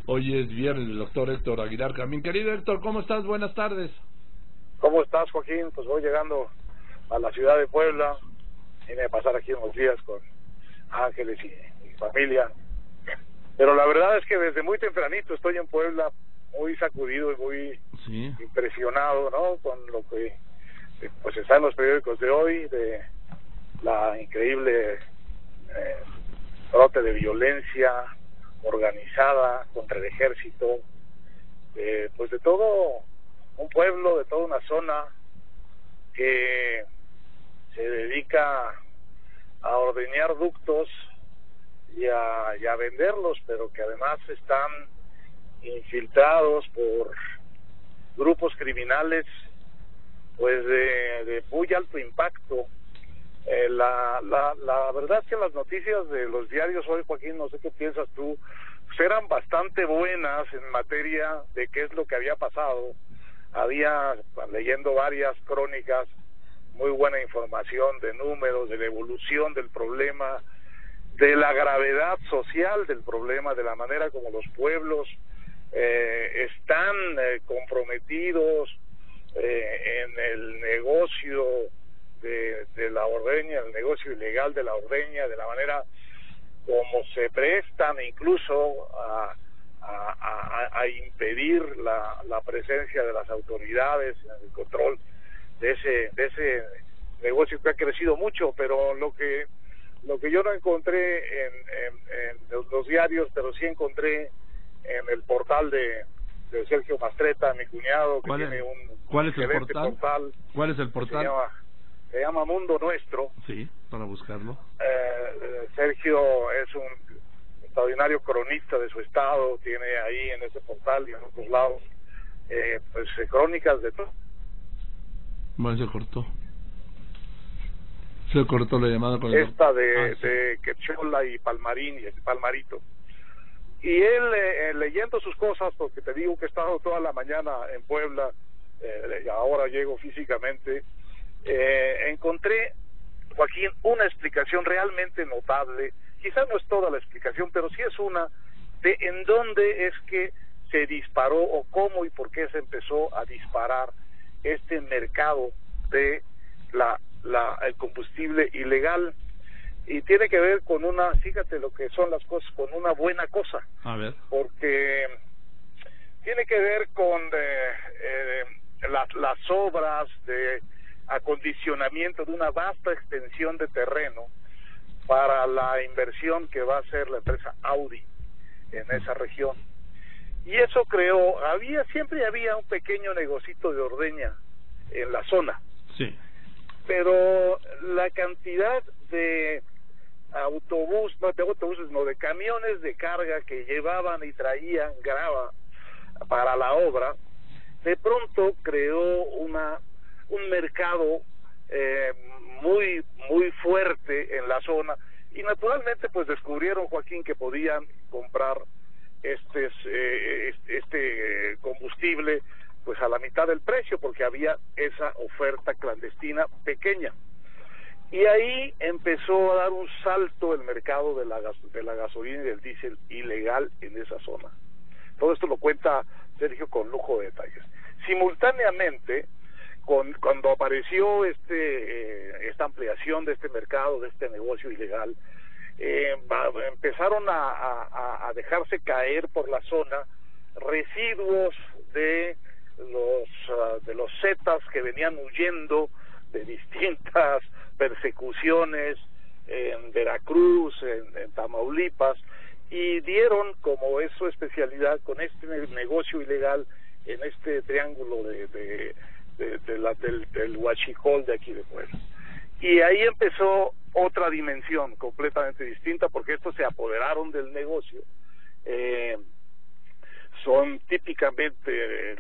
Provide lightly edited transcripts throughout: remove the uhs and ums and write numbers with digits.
Hoy es viernes del doctor Héctor Aguilar Camín. Querido Héctor, ¿cómo estás? Buenas tardes. ¿Cómo estás, Joaquín? Pues voy llegando a la ciudad de Puebla. Vine a pasar aquí unos días con Ángeles y familia. Pero la verdad es que desde muy tempranito estoy en Puebla, muy sacudido y muy impresionado, ¿no? Con lo que pues está en los periódicos de hoy, de la increíble brote de violencia organizada contra el ejército, pues de todo un pueblo, de toda una zona que se dedica a ordeñar ductos y a venderlos, pero que además están infiltrados por grupos criminales pues de muy alto impacto. La verdad es que las noticias de los diarios hoy, Joaquín, no sé qué piensas tú, pues eran bastante buenas en materia de qué es lo que había pasado. Había, leyendo varias crónicas, muy buena información de números, de la evolución del problema, de la gravedad social del problema, de la manera como los pueblos están comprometidos en el negocio de la ordeña, el negocio ilegal de la ordeña, de la manera como se prestan incluso a impedir la presencia de las autoridades en el control de ese negocio que ha crecido mucho. Pero lo que yo no encontré en los diarios, pero sí encontré en el portal de Sergio Mastreta, mi cuñado, que tiene ¿Cuál es el portal? ¿Cuál es el portal? Se llama Mundo Nuestro. Sí, para buscarlo. Sergio es un extraordinario cronista de su estado, tiene ahí en ese portal y en otros lados pues crónicas de todo. Bueno, se cortó la llamada con esta de Quechola y Palmarín y Palmarito. Y él leyendo sus cosas, porque te digo que he estado toda la mañana en Puebla, y ahora llego físicamente, encontré, Joaquín, una explicación realmente notable. Quizás no es toda la explicación, pero sí es una de en dónde es que se disparó o cómo y por qué se empezó a disparar este mercado de el combustible ilegal. Y tiene que ver con fíjate lo que son las cosas, con una buena cosa. A ver. Porque tiene que ver con las obras de acondicionamiento de una vasta extensión de terreno para la inversión que va a hacer la empresa Audi en esa región. Y eso siempre había un pequeño negocito de ordeña en la zona. Sí. Pero la cantidad de de camiones de carga que llevaban y traían grava para la obra, de pronto creó un mercado muy muy fuerte en la zona, y naturalmente pues descubrieron, Joaquín, que podían comprar este combustible pues a la mitad del precio, porque había esa oferta clandestina pequeña. Y ahí empezó a dar un salto el mercado de la gasolina y del diésel ilegal en esa zona. Todo esto lo cuenta Sergio con lujo de detalles. Simultáneamente, cuando apareció esta ampliación de este mercado, de este negocio ilegal, empezaron a dejarse caer por la zona residuos de los zetas que venían huyendo de distintas persecuciones en Veracruz, en Tamaulipas, y dieron, como es su especialidad, con este negocio ilegal en este triángulo del huachicol de aquí de Puebla. Y ahí empezó otra dimensión completamente distinta, porque estos se apoderaron del negocio. Son típicamente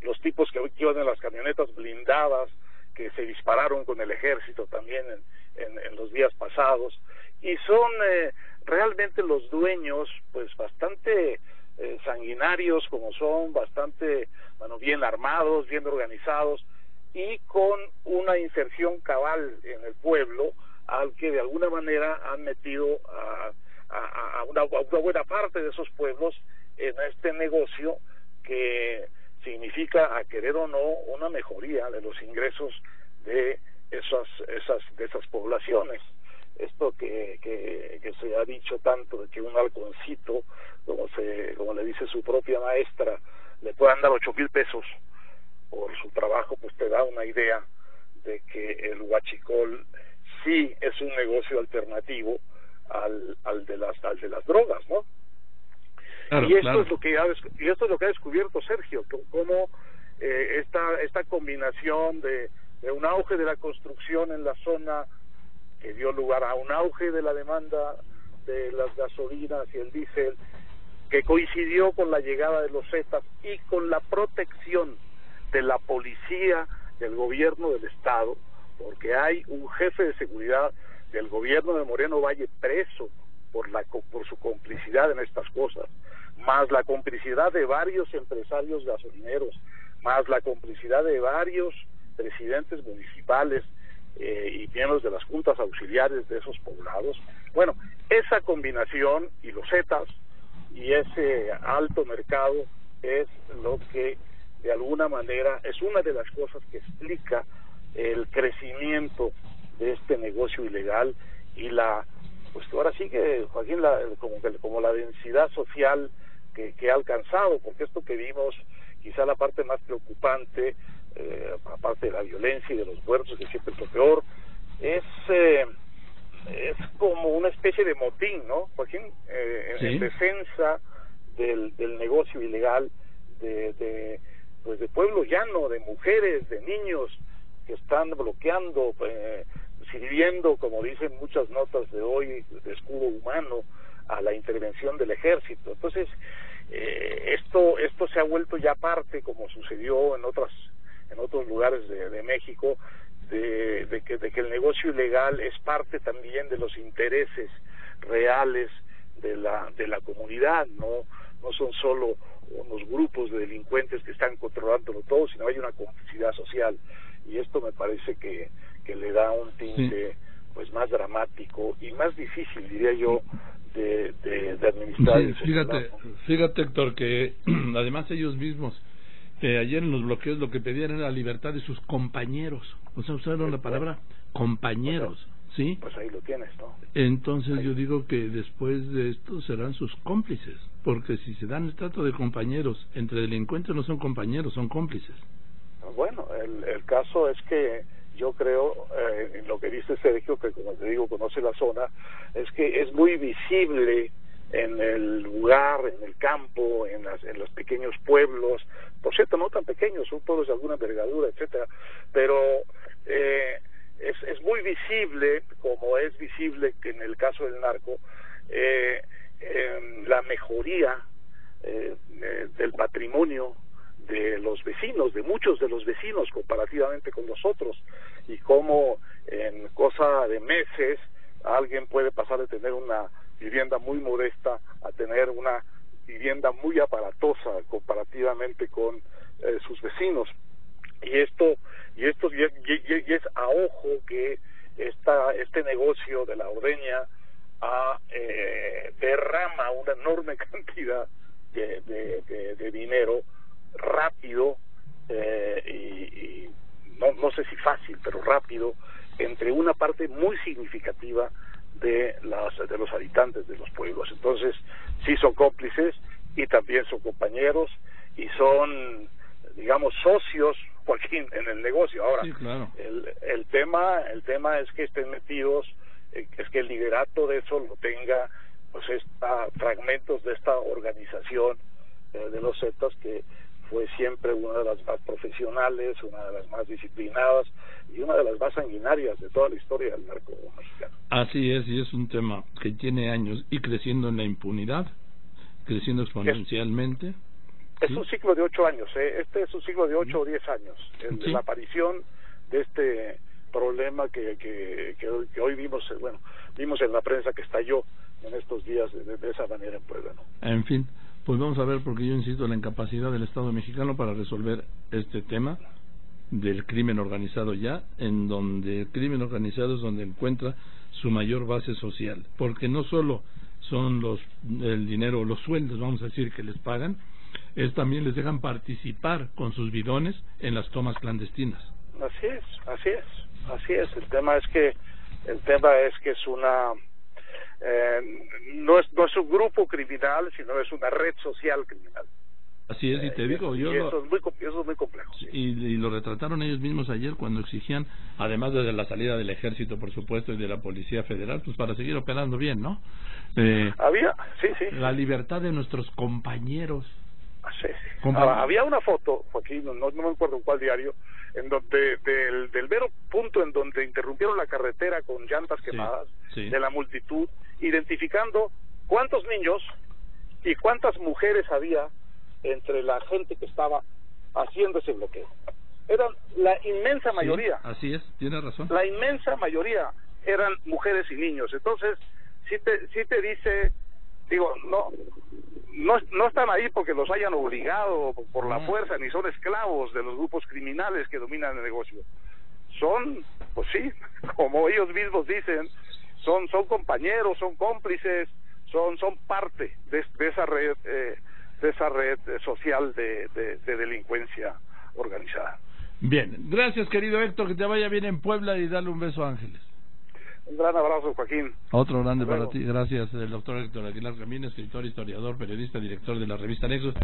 los tipos que iban en las camionetas blindadas, que se dispararon con el ejército también en los días pasados, y son realmente los dueños pues bastante sanguinarios, como son, bastante bien armados, bien organizados, y con una inserción cabal en el pueblo, al que de alguna manera han metido a una buena parte de esos pueblos en este negocio que significa, a querer o no, una mejoría de los ingresos de esas poblaciones. Esto que se ha dicho tanto de que un halconcito, como le dice su propia maestra, le puedan dar 8,000 pesos por su trabajo, pues te da una idea de que el huachicol sí es un negocio alternativo al de las drogas, ¿no? Claro, y esto claro. es lo que ha descubierto Sergio, cómo esta combinación de un auge de la construcción en la zona, que dio lugar a un auge de la demanda de las gasolinas y el diésel, que coincidió con la llegada de los Zetas y con la protección de la policía del gobierno del estado, porque hay un jefe de seguridad del gobierno de Moreno Valle preso por su complicidad en estas cosas, más la complicidad de varios empresarios gasolineros, más la complicidad de varios presidentes municipales y miembros de las juntas auxiliares de esos poblados. Bueno, esa combinación y los Zetas y ese alto mercado es lo que de alguna manera es una de las cosas que explica el crecimiento de este negocio ilegal y pues ahora sí que, Joaquín, como la densidad social que ha alcanzado, porque esto que vimos, quizá la parte más preocupante, aparte de la violencia y de los muertos, que siempre es lo peor, es como una especie de motín, ¿no, Joaquín? Sí. En defensa del negocio ilegal de pueblo llano, de mujeres, de niños que están bloqueando, sirviendo, como dicen muchas notas de hoy, de escudo humano a la intervención del ejército. Entonces, esto se ha vuelto ya parte, como sucedió en otros lugares de México, de que el negocio ilegal es parte también de los intereses reales de la comunidad. No son solo unos grupos de delincuentes que están controlándolo todo, sino hay una complicidad social, y esto me parece que le da un tinte pues más dramático y más difícil, diría yo, de administrar. Sí, fíjate, Héctor, que además ellos mismos ayer en los bloqueos lo que pedían era la libertad de sus compañeros, o sea, usaron la palabra compañeros, ¿sí? Pues ahí lo tienes, ¿no? Entonces yo digo que después de esto serán sus cómplices, porque si se dan el trato de compañeros, entre delincuentes no son compañeros, son cómplices. Bueno, el caso es que yo creo, en lo que dice Sergio, que como te digo, conoce la zona, es que es muy visible en el lugar, en el campo, en los pequeños pueblos, por cierto, no tan pequeños, son pueblos de alguna envergadura, etcétera, pero es muy visible, como es visible que en el caso del narco, la mejoría del patrimonio de los vecinos, de muchos de los vecinos comparativamente con nosotros, y cómo en cosa de meses alguien puede pasar de tener una vivienda muy modesta a tener una vivienda muy aparatosa comparativamente con sus vecinos. Y es a ojo que este negocio de la ordeña derrama una enorme cantidad de dinero rápido, y no sé si fácil, pero rápido, entre una parte muy significativa de los habitantes de los pueblos. Entonces sí son cómplices y también son compañeros y son, digamos, socios, Joaquín, en el negocio. Ahora, sí, claro. el tema es que estén metidos, es que el liderato de eso lo tenga pues fragmentos de esta organización de los Zetas, que fue siempre una de las más profesionales, una de las más disciplinadas y una de las más sanguinarias de toda la historia del narco mexicano. Así es, y es un tema que tiene años y creciendo en la impunidad, creciendo exponencialmente. Es un ciclo de 8 años, este es un ciclo de 8 o 10 años, de la aparición de este problema que hoy vimos en la prensa, que estalló en estos días de esa manera en Puebla, ¿no? En fin, pues vamos a ver, porque yo insisto en la incapacidad del Estado mexicano para resolver este tema del crimen organizado, ya en donde el crimen organizado es donde encuentra su mayor base social, porque no solo son el dinero, los sueldos, vamos a decir, que les pagan, es también les dejan participar con sus bidones en las tomas clandestinas. Así es. El tema es que es una no es un grupo criminal, sino es una red social criminal. Así es, y te digo, eso es muy complejo. Sí. Y lo retrataron ellos mismos ayer cuando exigían, además de la salida del ejército, por supuesto, y de la Policía Federal, pues para seguir operando bien, ¿no? La libertad de nuestros compañeros. Sí. Había una foto, Joaquín, no me acuerdo en cuál diario, en donde del mero punto en donde interrumpieron la carretera con llantas quemadas, de la multitud, identificando cuántos niños y cuántas mujeres había entre la gente que estaba haciendo ese bloqueo. Eran la inmensa mayoría. Así es, tiene razón. La inmensa mayoría eran mujeres y niños. Entonces, sí te dice, digo, no están ahí porque los hayan obligado por la fuerza, ni son esclavos de los grupos criminales que dominan el negocio. Son, pues sí, como ellos mismos dicen, son compañeros, son cómplices, son parte de esa red social de delincuencia organizada. Bien, gracias querido Héctor, que te vaya bien en Puebla y dale un beso a Ángeles. Un gran abrazo, Joaquín. Otro grande para ti, gracias. El doctor Héctor Aguilar Camín, escritor, historiador, periodista, director de la revista Nexos.